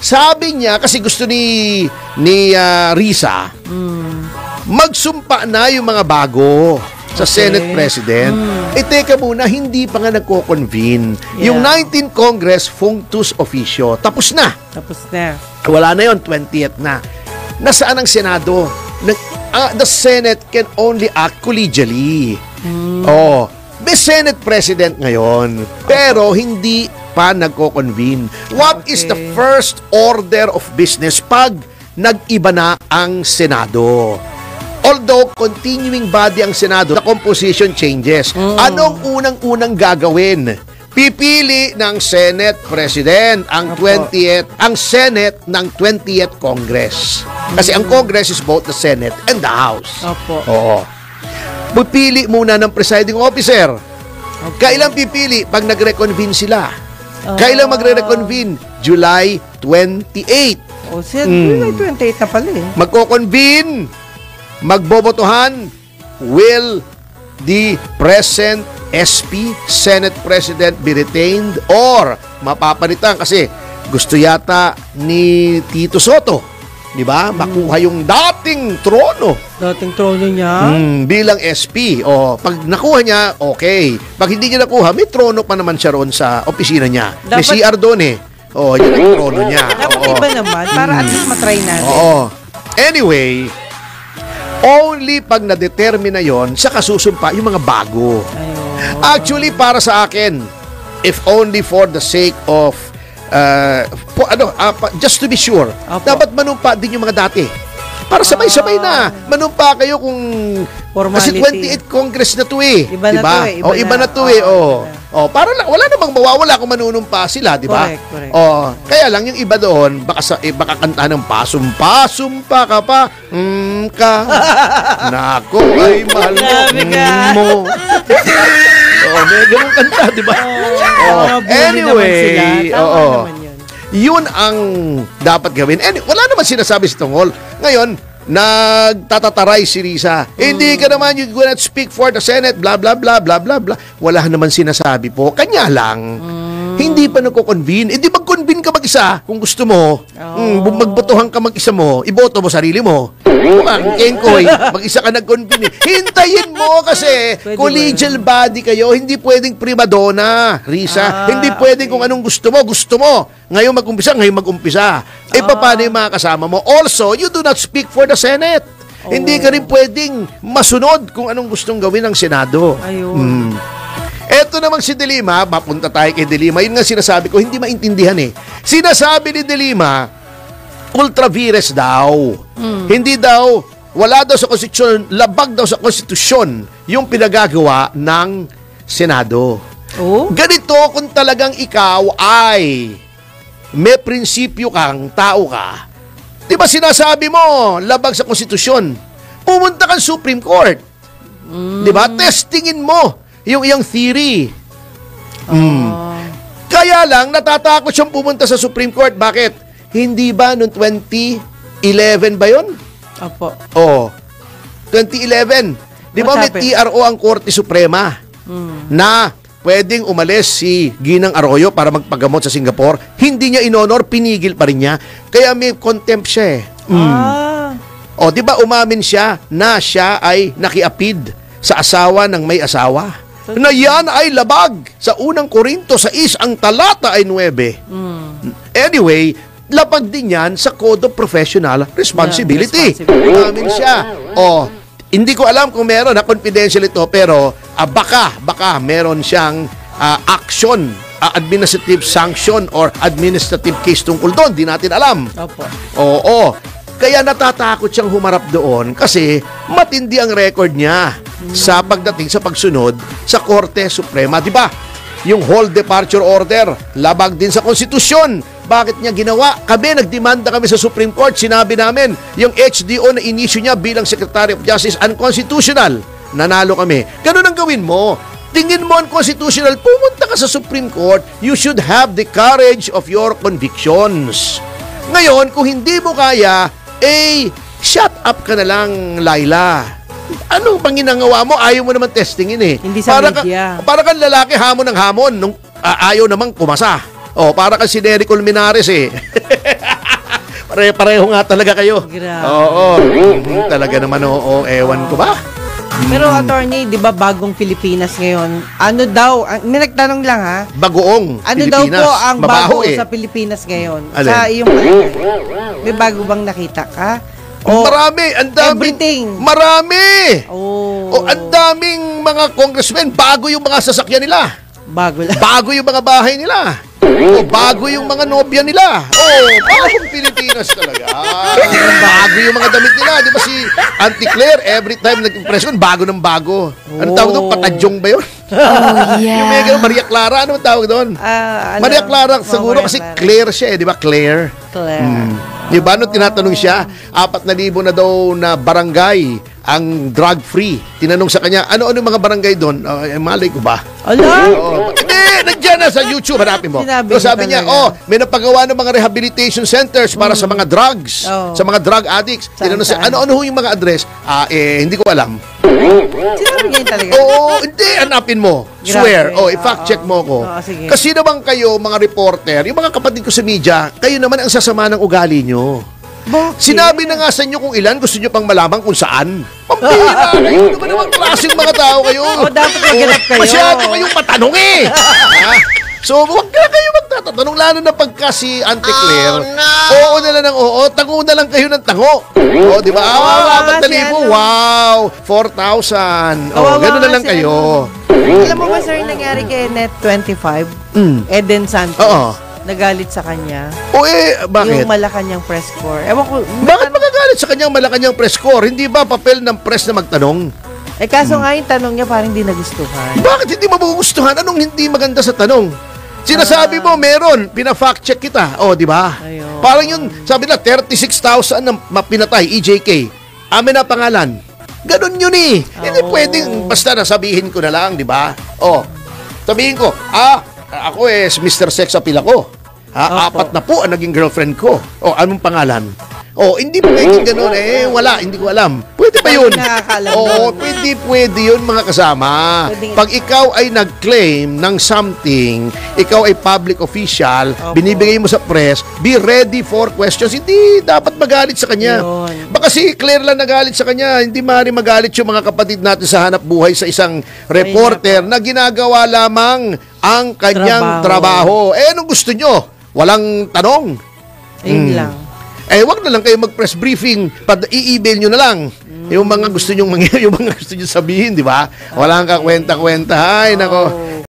sabi niya, kasi gusto ni Risa, magsumpa na yung mga bago sa Senate President. Teka muna, hindi pa nga nagko-convene. Yung 19th Congress, functus officio. Tapos na. Wala na yon, 20th na. Nasaan ang Senado? The Senate can only act collegially. May Senate President ngayon, pero hindi pa nagko-convene. What is the first order of business pag nag-iba na ang Senado? Although continuing body ang Senado, the composition changes. Anong unang-unang gagawin? Pipili ng Senate President ang 20th, ang Senate ng 20th Congress. Kasi ang Congress is both the Senate and the House. Oo. Pipili muna ng presiding officer. Kailan pipili? Pag nagre-convene sila. Kailan magre-reconvene? July 28. July 28 na pala eh. Magko-convene. Magbobotohan. Will the present SP, Senate President, be retained or mapapalitan? Kasi gusto yata ni Tito Soto, di ba? Makuha yung dating trono. Dating trono niya? Bilang SP. Pag nakuha niya, okay. Pag hindi niya nakuha, may trono pa naman siya roon sa opisina niya. May CR doon eh. Yun ang trono niya. Dapat iba naman, para at least matry natin. Anyway, only pag na-determine na yon, saka susumpa yung mga bago. Actually, para sa akin, if only for the sake of just to be sure, dapat manumpa din yung mga dati. Para sabay-sabay na. Manumpa kayo kung kasi 28 Congress na to eh. Iba na to eh. Iba na to eh. Para wala namang mawawala kung manunumpa sila, di ba? Correct. Kaya lang yung iba doon, baka kanta ng pasumpa ka pa. Nako, ay mahal mo. May ganun kanta, di ba? Anyway, yun ang dapat gawin. And wala naman sinasabi si Tongol. Ngayon, nagtatataray si Risa. Hindi ka naman, you cannot speak for the Senate, blah, blah, blah, blah, blah, blah. Wala naman sinasabi po. Kanya lang, hindi pa nagko-convene. Hindi mag-convene ka mag-isa kung gusto mo. Magbotohan ka mag-isa mo, iboto mo sarili mo. Kenkoy, mag-isa ka nag-convene. Hintayin mo kasi collegial body kayo. Hindi pwedeng primadona, Risa. Hindi pwedeng kung anong gusto mo. Ngayon mag-umpisa. Paano yung mga kasama mo? Also, you do not speak for the Senate. Hindi ka rin pwedeng masunod kung anong gustong gawin ng Senado. Eto namang si De Lima, mapunta tayo kay De Lima. Yun nga sinasabi ko, hindi maintindihan eh. Sinasabi ni De Lima, ultra vires daw. Hindi daw, wala daw sa konstitusyon, labag daw sa konstitusyon yung pinagagawa ng Senado. Ganito kung talagang ikaw ay may prinsipyo kang tao ka. Di ba sinasabi mo, labag sa konstitusyon, pumunta kang Supreme Court. Di ba? Testingin mo yung iyang theory. Kaya lang, natatakot siyang pumunta sa Supreme Court. Bakit? Hindi ba noong 2011 ba yun? 2011. Di ba may TRO ang Korte Suprema na pwedeng umalis si Ginang Arroyo para magpagamot sa Singapore. Hindi niya inonor, pinigil pa rin niya. Kaya may contempt siya eh. Di ba umamin siya na siya ay nakiapid sa asawa ng may asawa? Na yan ay labag sa unang Korinto 6 ang talata ay 9. Anyway, labag din yan sa Code of Professional Responsibility. Umamin siya. Hindi ko alam kung meron na confidential ito, pero baka meron siyang action, administrative sanction or administrative case tungkol doon. Di natin alam. Kaya natatakot siyang humarap doon kasi matindi ang record niya sa pagdating sa pagsunod sa Korte Suprema. Di ba? Yung whole departure order, labag din sa konstitusyon. Bakit niya ginawa? Nagdemanda kami sa Supreme Court. Sinabi namin, yung HDO na inisyu niya bilang Secretary of Justice, unconstitutional. Nanalo kami. Ganun ang gawin mo. Tingin mo unconstitutional, pumunta ka sa Supreme Court. You should have the courage of your convictions. Ngayon, kung hindi mo kaya, shut up ka na lang, Laila. Anong panginangawa mo? Ayaw mo naman testingin eh. Hindi sa media. Para kang lalaki hamon ng hamon nung ayaw namang kumasa. Oh, para kasi si Derek Colmenares eh. Pare-pareho nga talaga kayo. Grabe. Oo. Talaga naman, oo. Ewan ko ba? Pero attorney, di ba bagong Pilipinas ngayon? Ano daw, may nagtanong lang ha? Bagoong Ano Pilipinas. daw po ang Mabaho bago eh. sa Pilipinas ngayon? Alin? Sa iyong palagay. May bago bang nakita ka? Marami, ang daming. Everything. Marami. Oh. Ang daming mga congressmen, bago yung mga sasakyan nila. Bago lang. Bago yung mga bahay nila. Bago yung mga nobya nila. Bagong Pilipinas talaga. Bago yung mga damit nila. Di ba si Auntie Claire, every time nag-impress con, bago ng bago. Ano tawag doon? Patadyong ba yun? Yung may ganun, Maria Clara, ano tawag doon? Maria Clara, siguro kasi Claire siya eh, di ba? Claire. Di ba? Nung tinatanong siya, 4,000 na daw na barangay ang drug-free. Tinanong sa kanya, ano-ano yung mga barangay doon? Malay ko ba? Ala? Hindi, nandiyan na sa YouTube, hanapin mo. Sinabi So sabi niya, may napagawa ng mga rehabilitation centers para sa mga drugs, sa mga drug addicts. Tinanong siya, ano-ano yung mga address? Hindi ko alam. Sinabi niya yun talaga? Oo, hindi, hanapin mo. Swear. I-fact check mo ko. Sige. Kasi naman kayo, mga reporter, yung mga kapatid ko sa media, kayo naman ang sasama ng ugali nyo. Bakit? Sinabi na nga sa inyo kung ilan, gusto nyo pang malaman kung saan. Pampira kayo, ano ba naman klaseng mga tao kayo? Dapat maghanap kayo. Masyado kayong matanong eh. So, huwag na kayo magtatanong, lalo na pagka si Auntie Claire. Oo na lang ng oo, tango na lang kayo ng tango. Di ba? 4,000. Wow, 4,000. Gano'n na lang kayo. Alam mo ba, sir, yung nangyari kay Net25? Eden Santos. Oo. Nagalit sa kanya. Bakit? Yung Malacanang press corps. Ewan ko. Bakit magagalit sa kanyang Malacanang press corps? Hindi ba papel ng press na magtanong? Kaso nga yung tanong niya parang hindi nagustuhan. Bakit hindi magugustuhan? Anong hindi maganda sa tanong? Sinasabi mo, meron. Pina-fact check kita. Di ba? Ayun. Parang yun, sabi na, 36,000 na pinatay, EJK. Amin na pangalan. Ganon yun eh. Hindi pwedeng, basta nasabihin ko na lang, di ba? Sabihin ko, ako Mr. Sex Appeal ako. 4 na po ang naging girlfriend ko. Anong pangalan? Hindi pwede gano'n wala, hindi ko alam. Pwede ba yun? Pwede yun mga kasama. Pag ikaw ay nag-claim ng something, ikaw ay public official, binibigay mo sa press, be ready for questions. Hindi dapat magalit sa kanya. Baka si Claire lang nagalit sa kanya, hindi maaaring magalit yung mga kapatid natin sa hanap buhay sa isang reporter na ginagawa lamang ang kanyang trabaho. Anong gusto nyo? Walang tanong. Ayun lang. Wag na lang kayo mag-press briefing, i-email nyo na lang. Yung mga gusto nyo yung mga gusto nyo sabihin, di ba? Walang kakwenta-kwenta. Ay, nako.